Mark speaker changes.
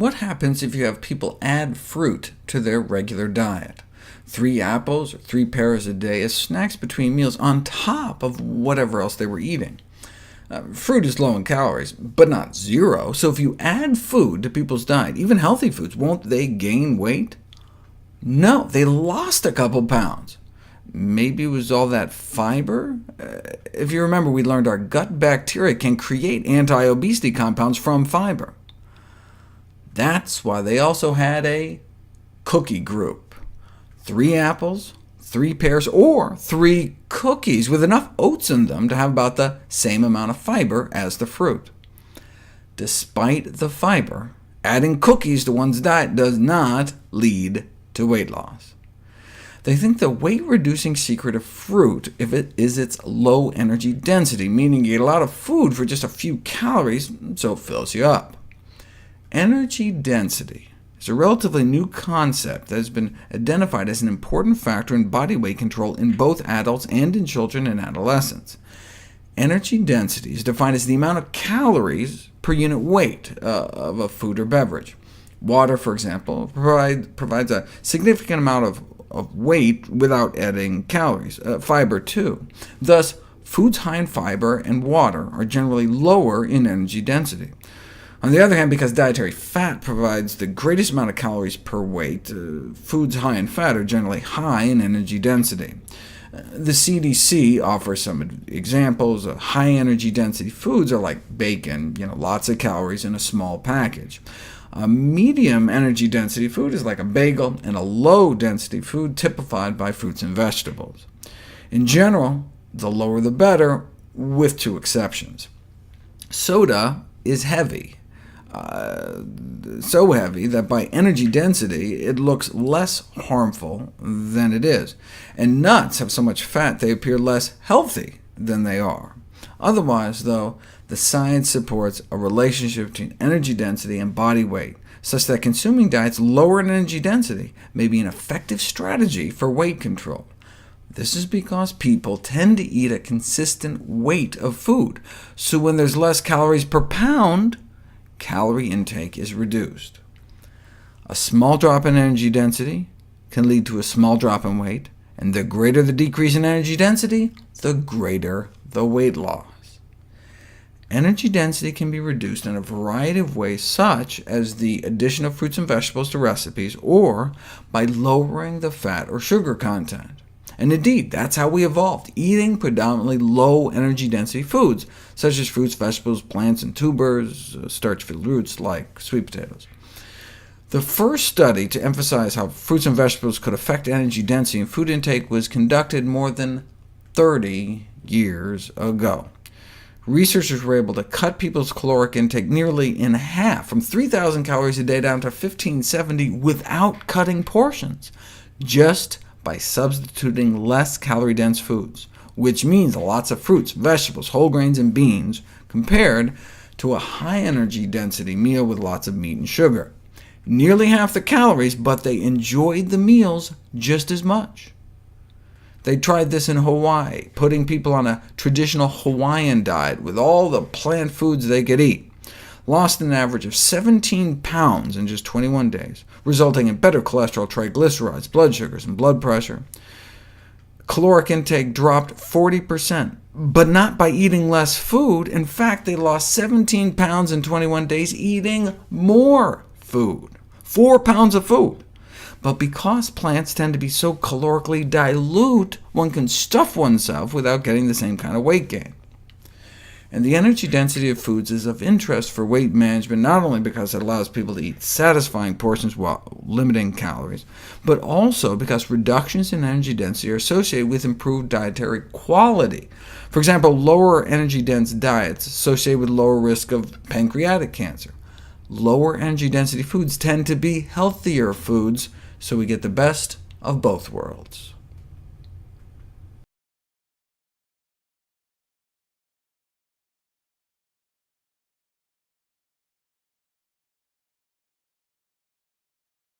Speaker 1: What happens if you have people add fruit to their regular diet? 3 apples or 3 pears a day as snacks between meals on top of whatever else they were eating. Fruit is low in calories, but not zero, so if you add food to people's diet, even healthy foods, won't they gain weight? No, they lost a couple pounds. Maybe it was all that fiber? If you remember, we learned our gut bacteria can create anti-obesity compounds from fiber. That's why they also had a cookie group. 3 apples, 3 pears, or 3 cookies with enough oats in them to have about the same amount of fiber as the fruit. Despite the fiber, adding cookies to one's diet does not lead to weight loss. They think the weight-reducing secret of fruit is its low energy density, meaning you get a lot of food for just a few calories, so it fills you up. Energy density is a relatively new concept that has been identified as an important factor in body weight control in both adults and in children and adolescents. Energy density is defined as the amount of calories per unit weight of a food or beverage. Water, for example, provides a significant amount of weight without adding calories. Fiber, too. Thus, foods high in fiber and water are generally lower in energy density. On the other hand, because dietary fat provides the greatest amount of calories per weight, foods high in fat are generally high in energy density. The CDC offers some examples. High energy density foods are like bacon, lots of calories in a small package. A medium energy density food is like a bagel, and a low density food typified by fruits and vegetables. In general, the lower the better, with 2 exceptions. Soda is heavy, so heavy that by energy density it looks less harmful than it is, and nuts have so much fat they appear less healthy than they are. Otherwise, though, the science supports a relationship between energy density and body weight, such that consuming diets lower in energy density may be an effective strategy for weight control. This is because people tend to eat a consistent weight of food, so when there's less calories per pound, calorie intake is reduced. A small drop in energy density can lead to a small drop in weight, and the greater the decrease in energy density, the greater the weight loss. Energy density can be reduced in a variety of ways, such as the addition of fruits and vegetables to recipes, or by lowering the fat or sugar content. And indeed, that's how we evolved, eating predominantly low energy density foods, such as fruits, vegetables, plants, and tubers, starch-filled roots like sweet potatoes. The first study to emphasize how fruits and vegetables could affect energy density and food intake was conducted more than 30 years ago. Researchers were able to cut people's caloric intake nearly in half, from 3,000 calories a day down to 1,570, without cutting portions, just by substituting less calorie-dense foods, which means lots of fruits, vegetables, whole grains, and beans, compared to a high-energy density meal with lots of meat and sugar. Nearly half the calories, but they enjoyed the meals just as much. They tried this in Hawaii, putting people on a traditional Hawaiian diet with all the plant foods they could eat. Lost an average of 17 pounds in just 21 days, resulting in better cholesterol, triglycerides, blood sugars, and blood pressure. Caloric intake dropped 40%, but not by eating less food. In fact, they lost 17 pounds in 21 days eating more food, 4 pounds of food. But because plants tend to be so calorically dilute, one can stuff oneself without getting the same kind of weight gain. And the energy density of foods is of interest for weight management, not only because it allows people to eat satisfying portions while limiting calories, but also because reductions in energy density are associated with improved dietary quality. For example, lower energy-dense diets associated with lower risk of pancreatic cancer. Lower energy density foods tend to be healthier foods, so we get the best of both worlds.